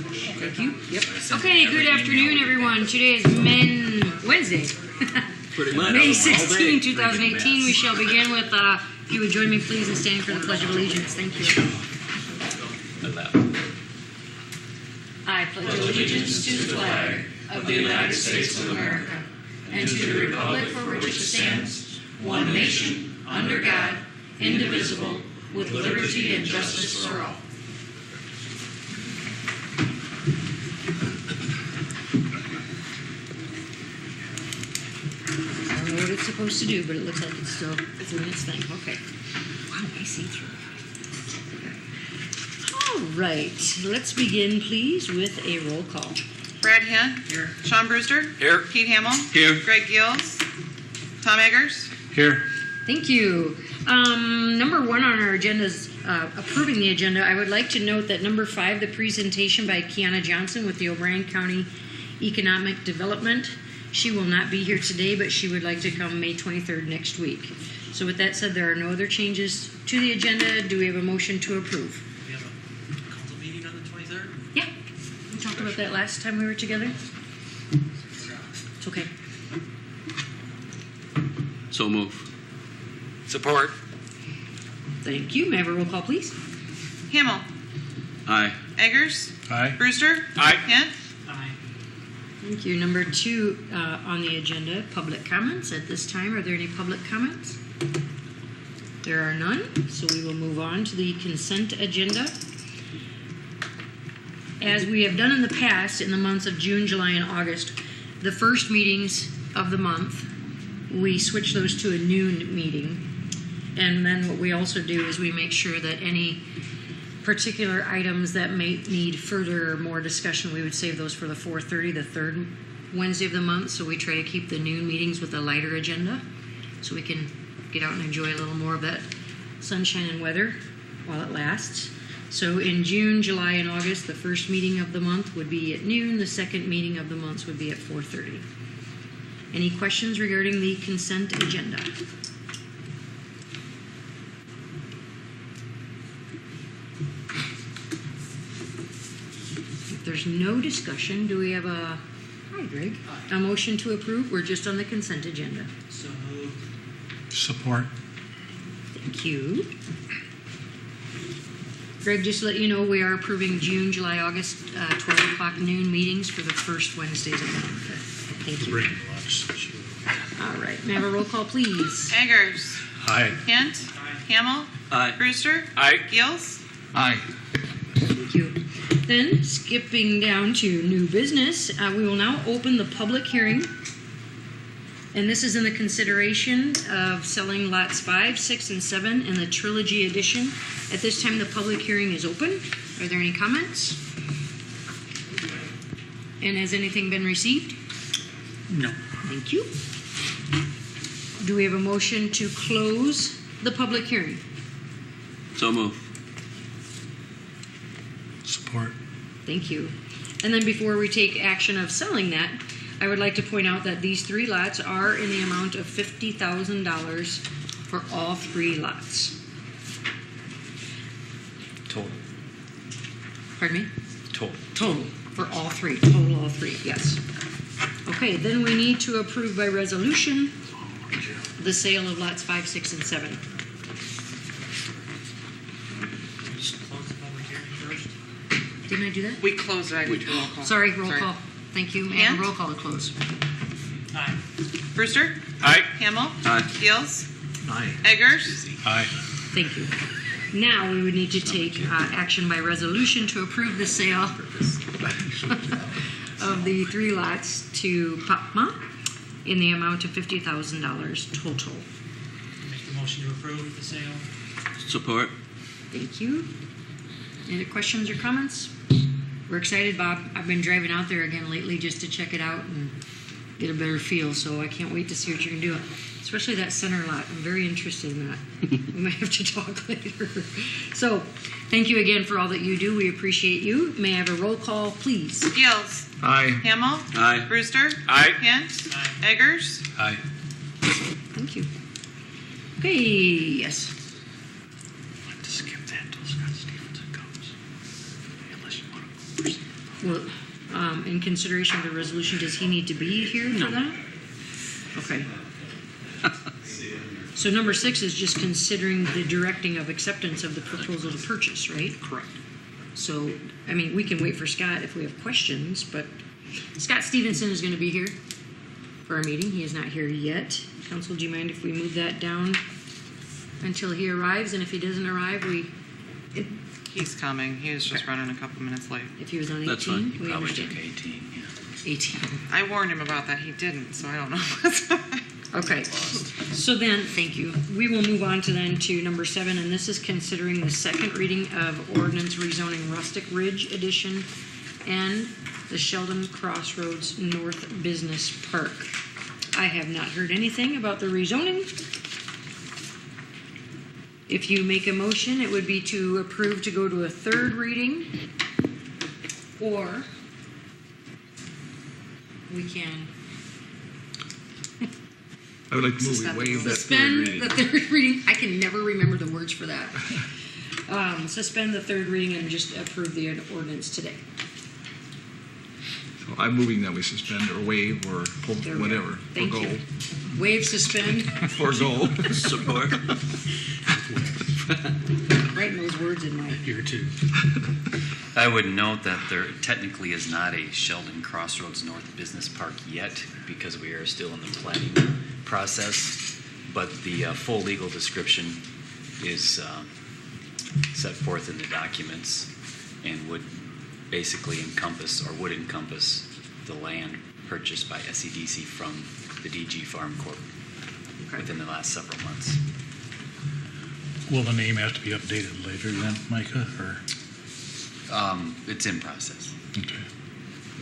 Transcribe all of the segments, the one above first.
Thank you. Yep. Okay, good afternoon, everyone. Today is Wednesday. Pretty much. May 16, 2018. We shall begin with, if you would join me, please, in standing for the Pledge of Allegiance. Thank you. I pledge allegiance to the flag of the United States of America and to the republic for which it stands, one nation, under God, indivisible, with liberty and justice for all. I don't know what it's supposed to do, but it looks like it's still doing its thing. Okay. Wow, I see through. All right. Let's begin, please, with a roll call. Brad Hint. Here. Sean Brewster. Here. Pete Hamill. Here. Greg Gills. Tom Eggers. Here. Thank you. Number one on our agenda is approving the agenda. I would like to note that number 5, the presentation by Kiana Johnson with the O'Brien County Economic Development. She will not be here today, but she would like to come May 23rd next week. So with that said, there are no other changes to the agenda. Do we have a motion to approve? We have a council meeting on the 23rd? Yeah. We talked about that last time we were together. It's okay. So move. Support. Thank you. May I have a roll call, please? Hamill. Aye. Eggers. Aye. Brewster. Aye. Hint. Aye. Thank you. Number 2 on the agenda, public comments. At this time, are there any public comments? There are none, so we will move on to the consent agenda. As we have done in the past, in the months of June, July, and August, the first meetings of the month, we switch those to a noon meeting. And then what we also do is we make sure that any particular items that may need further or more discussion, we would save those for the 4:30, the third Wednesday of the month. So we try to keep the noon meetings with a lighter agenda so we can get out and enjoy a little more of that sunshine and weather while it lasts. So in June, July, and August, the first meeting of the month would be at noon. The second meeting of the month would be at 4:30. Any questions regarding the consent agenda? If there's no discussion, do we have a... Hi, Greg. Hi. A motion to approve? We're just on the consent agenda. So moved. Support. Thank you. Greg, just to let you know, we are approving June, July, August, 12 o'clock noon meetings for the first Wednesdays of the month. Thank you. All right. May I have a roll call, please? Eggers. Aye. Hint. Hamill. Aye. Brewster. Aye. Gills. Aye. Thank you. Then, skipping down to new business, we will now open the public hearing. And this is in the consideration of selling lots 5, 6, and 7 in the Trilogy Edition. At this time, the public hearing is open. Are there any comments? And has anything been received? No. Thank you. Do we have a motion to close the public hearing? So move. Support. Thank you. And then before we take action of selling that, I would like to point out that these 3 lots are in the amount of $50,000 for all 3 lots. Total. Pardon me? Total. Total for all 3. Total all 3, yes. Okay, then we need to approve by resolution the sale of lots 5, 6, and 7. Just close the public hearing first. Didn't I do that? We closed it. I did roll call. Sorry, roll call. Thank you. And And? roll call to close. Aye. Brewster. Aye. Hamill. Aye. Gills. Aye. Eggers. Aye. Thank you. Now we would need to take action by resolution to approve the sale of the 3 lots to Papma in the amount of $50,000 total. Make the motion to approve the sale. Support. Thank you. Any questions or comments? We're excited, Bob. I've been driving out there again lately just to check it out and get a better feel, so I can't wait to see what you can do. Especially that center lot. I'm very interested in that. We might have to talk later. So, thank you again for all that you do. We appreciate you. May I have a roll call, please? Gills. Aye. Hamill. Aye. Brewster. Aye. Hint. Aye. Eggers. Aye. Thank you. Okay, yes. I'd like to skip that until Scott Stevenson comes. Unless you want to proceed. Well, in consideration of the resolution, does he need to be here for that? Okay. So number 6 is just considering the directing of acceptance of the proposal to purchase, right? Correct. So, I mean, we can wait for Scott if we have questions, but Scott Stevenson is going to be here for our meeting. He is not here yet. Council, do you mind if we move that down until he arrives? And if he doesn't arrive, He's coming. He was just running a couple minutes late. if he was on 18, That's fine. we Probably understand. took 18. Yeah. 18. I warned him about that. He didn't, so I don't know. Okay, so then, thank you. We will move on to number 7, and this is considering the second reading of ordinance rezoning Rustic Ridge Edition and the Sheldon Crossroads North Business Park. I have not heard anything about the rezoning. If you make a motion, it would be to approve to go to a third reading, or we can I would like to move we waive that third suspend reading. the third reading. I can never remember the words for that. Suspend the third reading and just approve the ordinance today. So I'm moving that we suspend or waive or pull There we whatever. go. Thank or you. go. Waive, suspend, Forgo. Support. writing those words in my... Here too. I would note that there technically is not a Sheldon Crossroads North Business Park yet because we are still in the planning process, but the full legal description is set forth in the documents and would basically encompass the land purchased by SEDC from the DG Farm Corp. Within the last several months. Will the name have to be updated later then, Micah, or? It's in process. Okay.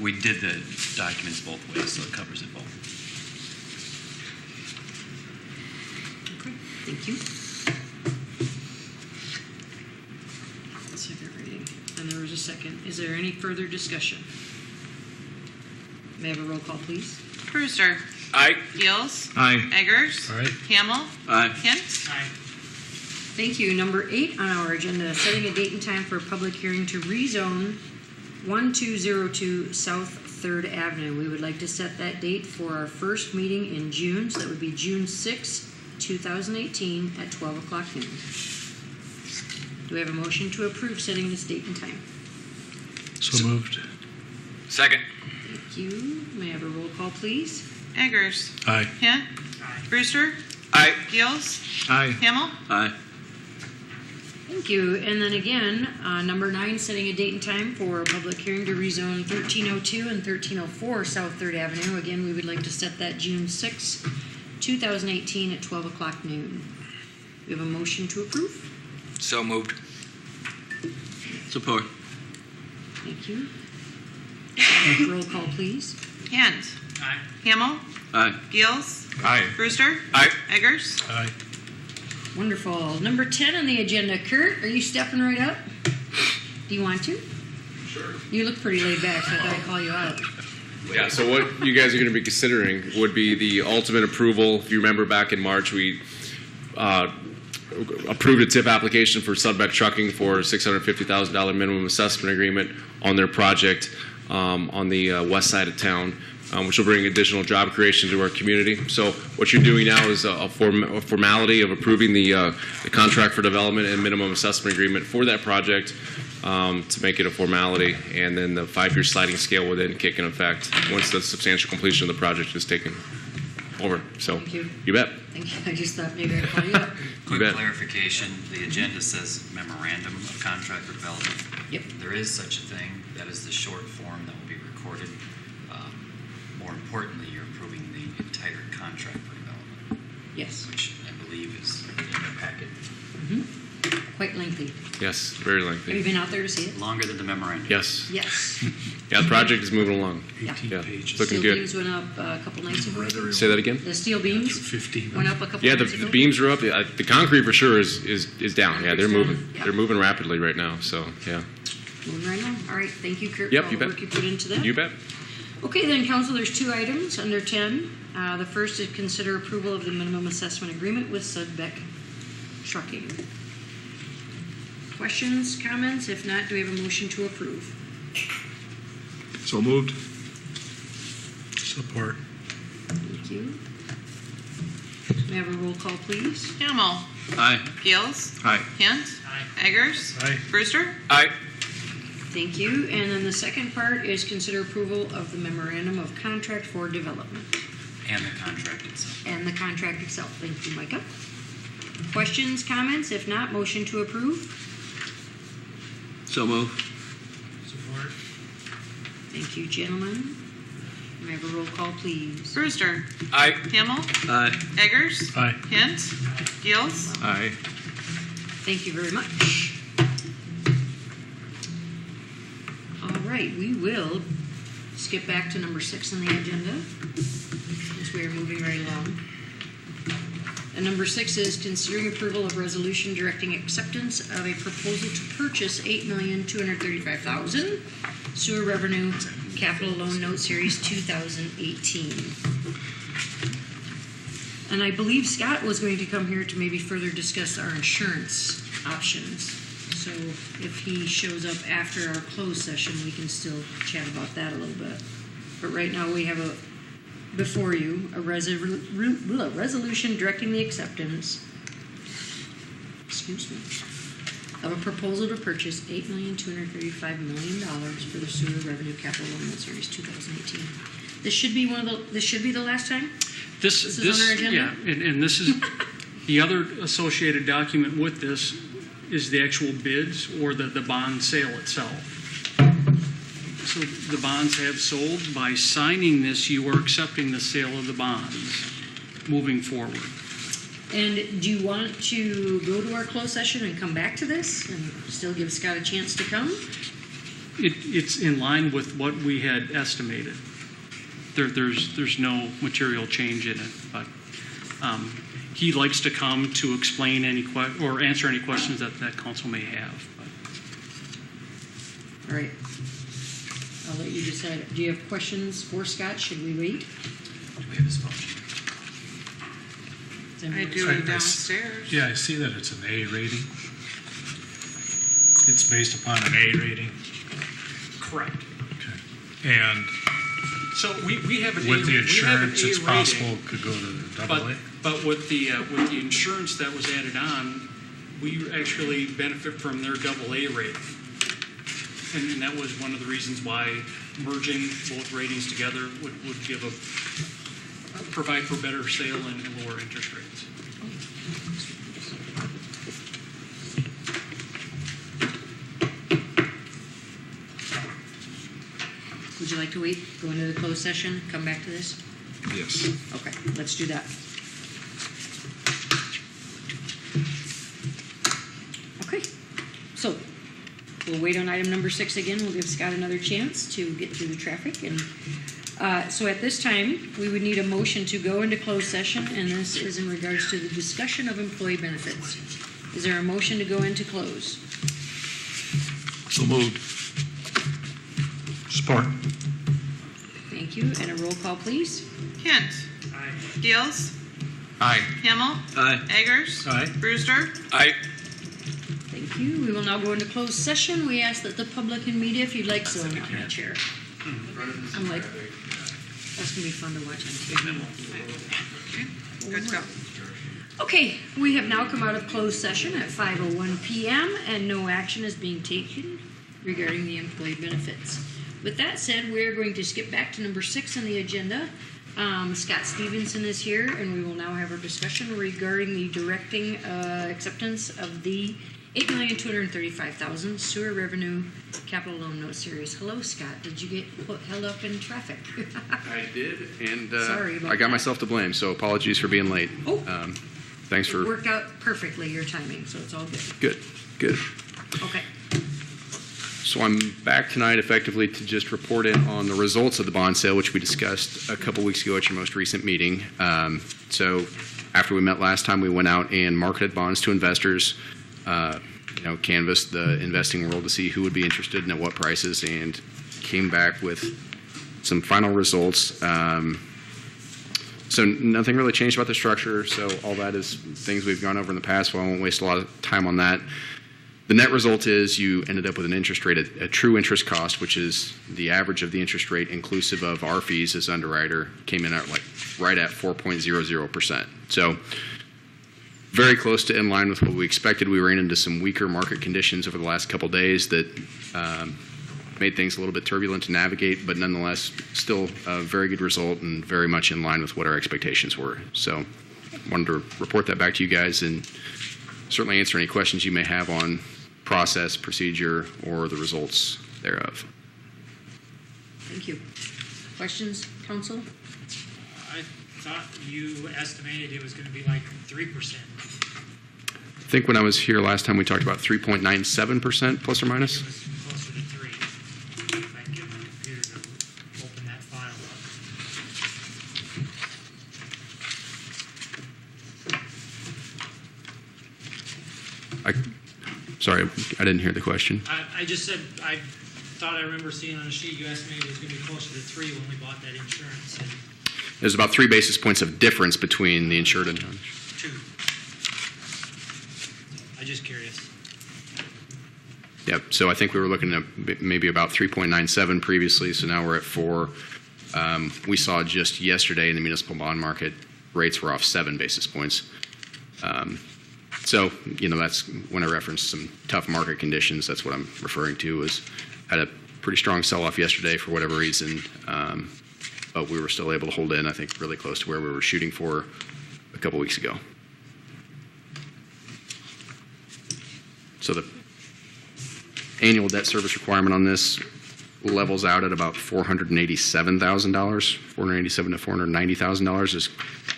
We did the documents both ways, so it covers it both. Okay, thank you. Second reading. And there was a second. Is there any further discussion? May I have a roll call, please? Brewster. Aye. Gills. Aye. Eggers. All right. Hamel. Aye. Kent. Aye. Thank you. Number 8 on our agenda, setting a date and time for a public hearing to rezone 1202 South 3rd Avenue. We would like to set that date for our first meeting in June, so that would be June 6, 2018 at 12 o'clock noon. Do we have a motion to approve setting this date and time? So moved. Second. Thank you. May I have a roll call, please? Eggers. Aye. Kent. Aye. Brewster. Aye. Gills. Aye. Hamel. Aye. Thank you. And then again, number 9, setting a date and time for a public hearing to rezone 1302 and 1304 South 3rd Avenue. Again, we would like to set that June 6, 2018 at 12 o'clock noon. We have a motion to approve. So moved. Support. Thank you. Roll call, please. Kent. Aye. Hamel. Aye. Gills. Aye. Brewster. Aye. Eggers. Aye. Wonderful. Number 10 on the agenda. Kurt, are you stepping right up? Do you want to? Sure. You look pretty laid back, so I thought I'd call you out. Yeah, so what you guys are going to be considering would be the ultimate approval. If you remember back in March, we approved a TIP application for Sudbeck Trucking for a $650,000 minimum assessment agreement on their project on the west side of town, which will bring additional job creation to our community. So what you're doing now is a formality of approving the contract for development and minimum assessment agreement for that project to make it a formality, and then the 5-year sliding scale will then kick in effect once the substantial completion of the project is taken over. So Thank you. you bet. Thank you. I just thought maybe I'd call you up. Quick bet. clarification, the agenda says memorandum of contract for development. Yep. There is such a thing. That is the short form that will be recorded. More importantly, you're approving the entire contract for development, Yes. which I believe is in your packet. Quite lengthy. Yes, very Have you lengthy. been out there to see it? Longer than the memorandum. Yes. Yes. Yeah, the project is moving along. 18 Yeah, pages. looking Steel good. beams went up a couple nights ago. Say that again? The steel beams 15. went up a couple Yeah, nights ago. the beams are up. The concrete for sure is down. Yeah, they're Concrete's moving. down, yeah. They're moving rapidly right now. So yeah, Moving right on. All right. Thank you, Kurt, Yep, for all you the bet. work you put into that. you bet. Okay, then, Council, there's 2 items under 10. The first is consider approval of the minimum assessment agreement with Sudbeck Trucking. Questions, comments? If not, do we have a motion to approve? So moved. Support. Thank you. May I have a roll call, please? Hamel. Aye. Gills. Aye. Hint. Aye. Eggers. Aye. Brewster. Aye. Thank you. And then the second part is consider approval of the memorandum of contract for development And the contract itself. and the contract itself. Thank you, Micah. Questions, comments? If not, motion to approve. So move. Support. Thank you, gentlemen. May I have a roll call, please? Brewster. Aye. Hamel. Aye. Eggers. Aye. Hint. Gills. Aye. Thank you very much. All right, we will skip back to number 6 on the agenda, since we are moving right along. And number 6 is considering approval of resolution directing acceptance of a proposal to purchase $8,235,000 sewer revenue capital loan note series 2018. And I believe Scott was going to come here to maybe further discuss our insurance options. So if he shows up after our closed session, we can still chat about that a little bit. But right now we have before you a resolution directing the acceptance, excuse me, of a proposal to purchase $8,235,000 for the sewer revenue capital loan note series 2018. This should be the last time. This This is on our agenda? Yeah, and this is, the other associated document with this is the actual bids or the bond sale itself. So the bonds have sold. By signing this, you are accepting the sale of the bonds moving forward. And do you want to go to our closed session and come back to this and still give Scott a chance to come? It's in line with what we had estimated. There's no material change in it, but he likes to come to explain or answer any questions that council may have. All right. I'll let you decide. Do you have questions for Scott? Should we wait? Do we have his phone? Does anyone- I do it downstairs. Yeah, I see that it's an A rating. It's based upon an A rating. Correct. Okay. And So we have an with the we have an insurance, A it's rating. possible it could go to double A. But with the insurance that was added on, we actually benefit from their double A rating, and that was one of the reasons why merging both ratings together would provide for better sale and lower interest rates. Would you like to wait, go into the closed session, come back to this? Yes. Okay, let's do that. Okay, so we'll wait on item number 6 again. We'll give Scott another chance to get through the traffic. And so at this time, we would need a motion to go into closed session, and this is in regards to the discussion of employee benefits. Is there a motion to go into close? So moved. Support. Thank you. And a roll call, please. Hint. Aye. Gills. Aye. Hamel. Aye. Eggers. Aye. Brewster. Aye. Thank you. We will now go into closed session. We ask that the public and media, if you'd like, so not my chair. I'm like, that's going to be fun to watch on TV. Good to go. Okay, we have now come out of closed session at 5:01 p.m. and no action is being taken regarding the employee benefits. With that said, we're going to skip back to number 6 on the agenda. Scott Stevenson is here, and we will now have our discussion regarding the directing acceptance of the $8,235,000 sewer revenue capital loan note series. Hello, Scott. Did you get held up in traffic? I did, and Sorry about I got that. myself to blame, so apologies for being late. Oh. Thanks It for... worked out perfectly, your timing, so it's all good. Good. Okay. So I'm back tonight effectively to just report in on the results of the bond sale, which we discussed a couple weeks ago at your most recent meeting. So after we met last time, we went out and marketed bonds to investors, canvassed the investing world to see who would be interested and at what prices, and came back with some final results. So nothing really changed about the structure. So all that is things we've gone over in the past, so I won't waste a lot of time on that. The net result is you ended up with an interest rate, a true interest cost, which is the average of the interest rate inclusive of our fees as underwriter, came in at right at 4.00%. So very close to in line with what we expected. We ran into some weaker market conditions over the last couple days that made things a little bit turbulent to navigate, but nonetheless, still a very good result and very much in line with what our expectations were. So wanted to report that back to you guys and certainly answer any questions you may have on process, procedure, or the results thereof. Thank you. Questions, council? I thought you estimated it was going to be like 3%. I think when I was here last time, we talked about 3.97% plus or minus. It was closer to 3. If I can get my computer to open that file Sorry, I didn't hear the question. up. I just said, I thought I remember seeing on a sheet you estimated it was going to be closer to 3 when we bought that insurance. And There's about 3 basis points of difference between the insured and uninsured. 2. I'm just curious. Yep. So I think we were looking at maybe about 3.97 previously, so now we're at 4. We saw just yesterday in the municipal bond market, rates were off 7 basis points. So, that's when I referenced some tough market conditions. That's what I'm referring to, was had a pretty strong sell-off yesterday for whatever reason, but we were still able to hold in, I think, really close to where we were shooting for a couple weeks ago. So the annual debt service requirement on this levels out at about $487,000. $487,000 to $490,000 is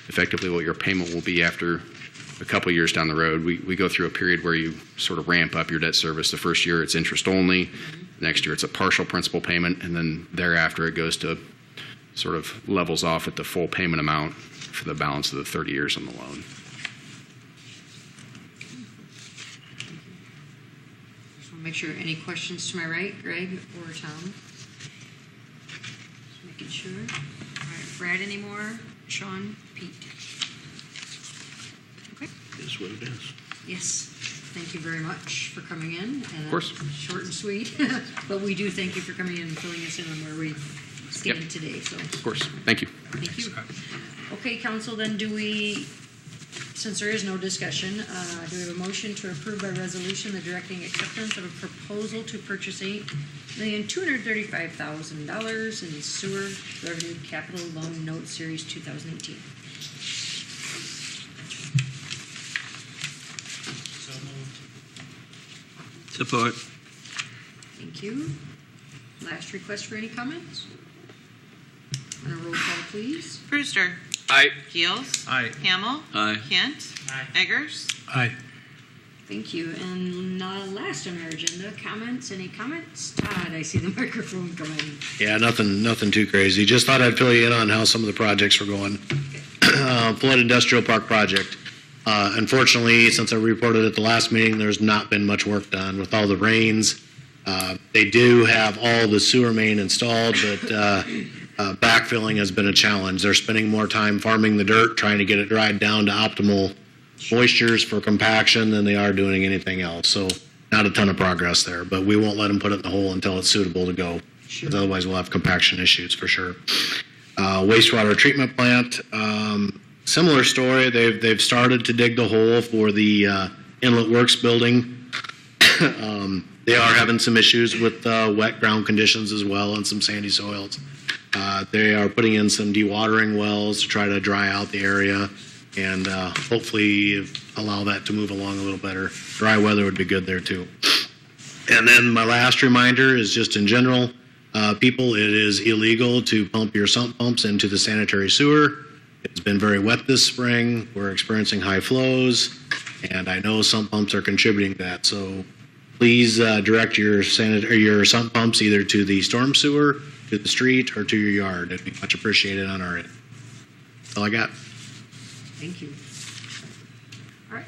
effectively what your payment will be after a couple years down the road. We go through a period where you sort of ramp up your debt service. The first year it's interest only. Next year it's a partial principal payment, and then thereafter it goes to sort of levels off at the full payment amount for the balance of the 30 years on the loan. Just want to make sure, any questions to my right, Greg or Tom? Just making sure. All right, Brad anymore? Sean? Pete? Okay. Is what it is. Yes. Thank you very much for coming in. And, Of course. Short and sweet, but we do thank you for coming in and filling us in on where we stand today. So. Of course. Thank you. Thank you. Okay, council, then since there is no discussion, do we have a motion to approve by resolution the directing acceptance of a proposal to purchase $8,235,000 in sewer revenue capital loan note series 2018? So moved. Support. Thank you. Last request for any comments? On a roll call, please. Brewster. Aye. Keels. Aye. Hamel. Aye. Kent. Aye. Eggers. Aye. Thank you. And last on our agenda, comments? Any comments? Todd, I see the microphone coming. Yeah, nothing too crazy. Just thought I'd fill you in on how some of the projects were going. Flood Industrial Park project. Unfortunately, since I reported at the last meeting, there's not been much work done with all the rains. They do have all the sewer main installed, but backfilling has been a challenge. They're spending more time farming the dirt, trying to get it dried down to optimal moistures for compaction than they are doing anything else. So not a ton of progress there, but we won't let them put it in the hole until it's suitable to go. Because otherwise we'll have compaction issues for sure. Wastewater treatment plant, similar story. They've started to dig the hole for the Inlet Works building. They are having some issues with wet ground conditions as well and some sandy soils. They are putting in some dewatering wells to try to dry out the area and hopefully allow that to move along a little better. Dry weather would be good there too. And then my last reminder is just in general, people, it is illegal to pump your sump pumps into the sanitary sewer. It's been very wet this spring. We're experiencing high flows, and I know sump pumps are contributing to that. So please direct your sump pumps either to the storm sewer, to the street, or to your yard. It'd be much appreciated on our end. That's all I got. Thank you. All right.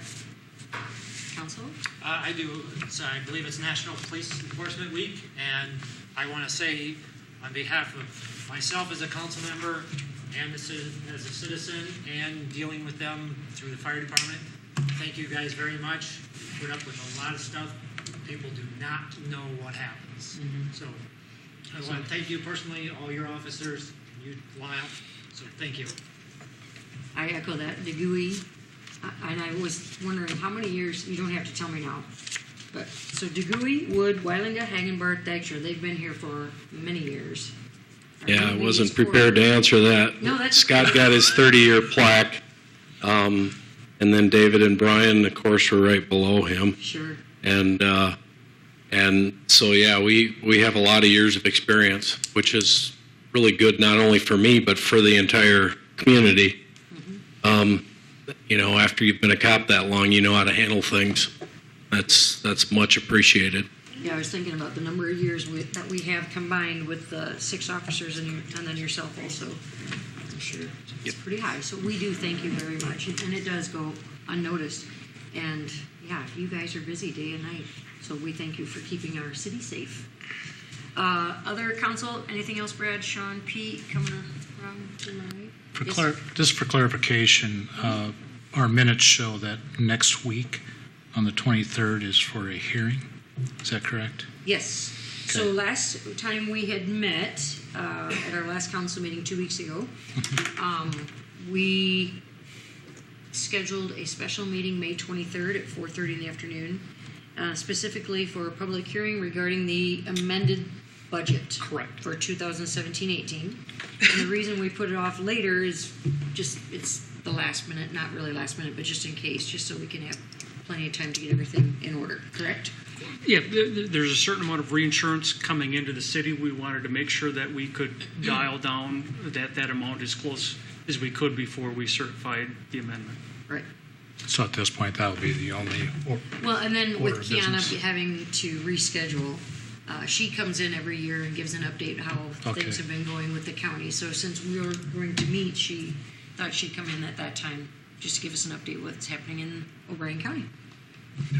Council? I do. So I believe it's National Police Enforcement Week, and I want to say on behalf of myself as a council member and as a citizen and dealing with them through the fire department, thank you guys very much. Put up with a lot of stuff people do not know what happens. So I want to thank you personally, all your officers, you, Lyle. So thank you. I echo that. The GUI, and I was wondering how many years, you don't have to tell me now, but so DeGUI, Wood, Weilinga, Hagenbart, Dykstra, they've been here for many years. Yeah, I Maybe wasn't it's 4 prepared to years. answer that. No, that's Scott okay. got his 30-year plaque, and then David and Brian, of course, were right below him. Sure. And so, yeah, we have a lot of years of experience, which is really good not only for me, but for the entire community. You know, after you've been a cop that long, you know how to handle things. That's much appreciated. Yeah, I was thinking about the number of years that we have combined with the 6 officers and then yourself also. I'm sure it's pretty high. So we do thank you very much, and it does go unnoticed. And yeah, you guys are busy day and night, so we thank you for keeping our city safe. Other council, anything else, Brad, Sean, Pete, coming around to my right? Yes. Just for clarification, our minutes show that next week on the 23rd is for a hearing. Is that correct? Yes. So Okay. last time we had met at our last council meeting 2 weeks ago, we scheduled a special meeting May 23rd at 4:30 in the afternoon, specifically for a public hearing regarding the amended budget. Correct. For 2017-18. And the reason we put it off later is just, it's the last minute, not really last minute, but just in case, just so we can have plenty of time to get everything in order, correct? Yeah, there's a certain amount of reinsurance coming into the city. We wanted to make sure that we could dial down that amount as close as we could before we certified the amendment. Right. So at this point, that would be the only. Well, and then Order with of Kiana business. having to reschedule, she comes in every year and gives an update how Okay. things have been going with the county. So since we were going to meet, she thought she'd come in at that time just to give us an update what's happening in O'Brien County.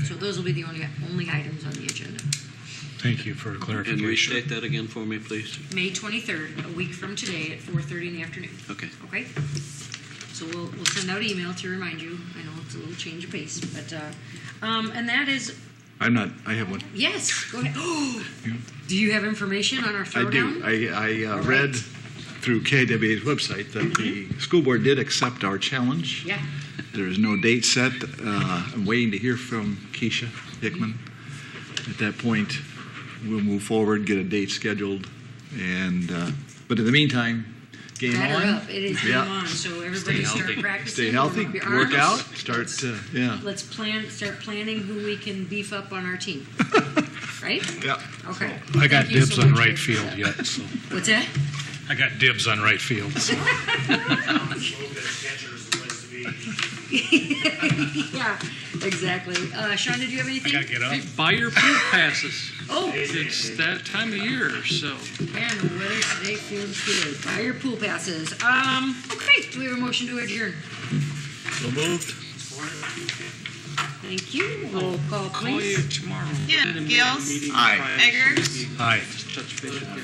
So those will be the only items on the agenda. Thank you for And clarification. restate that again for me, please. May 23rd, a week from today at 4:30 in the afternoon. Okay. Okay? So we'll send out email to remind you. I know it's a little change of pace, but and that is, I have one. yes, go ahead. Do you have information on our I throwdown? do. I All read right. through KWA's website that the school board did accept our challenge. Yeah. There is no date set. I'm waiting to hear from Keisha Hickman. At that point, we'll move forward, get a date scheduled, and but in the meantime, game Batter on. up. It is game on. So everybody start healthy. practicing. Stay healthy, warm up your work arms. out, start. Yeah. Let's start planning who we can beef up on our team. Right? Yeah. Okay. I got Thank you dibs so on much, right Dave. field yet, so What's that? I got dibs on right field. So. Yeah, exactly. Sean, did you have I anything? gotta get up. Hey, buy your pool passes. Oh, It's that time of year, so. man, the weather today feels good. Buy your pool passes. Okay. Do we have a motion to adjourn? So moved. Thank you. Roll call, Call you please. tomorrow. Yeah, In a Gills? meeting Aye. Friday. Eggers? Hi. Just touch base with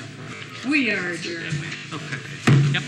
you. We are adjourned. Okay. Yep.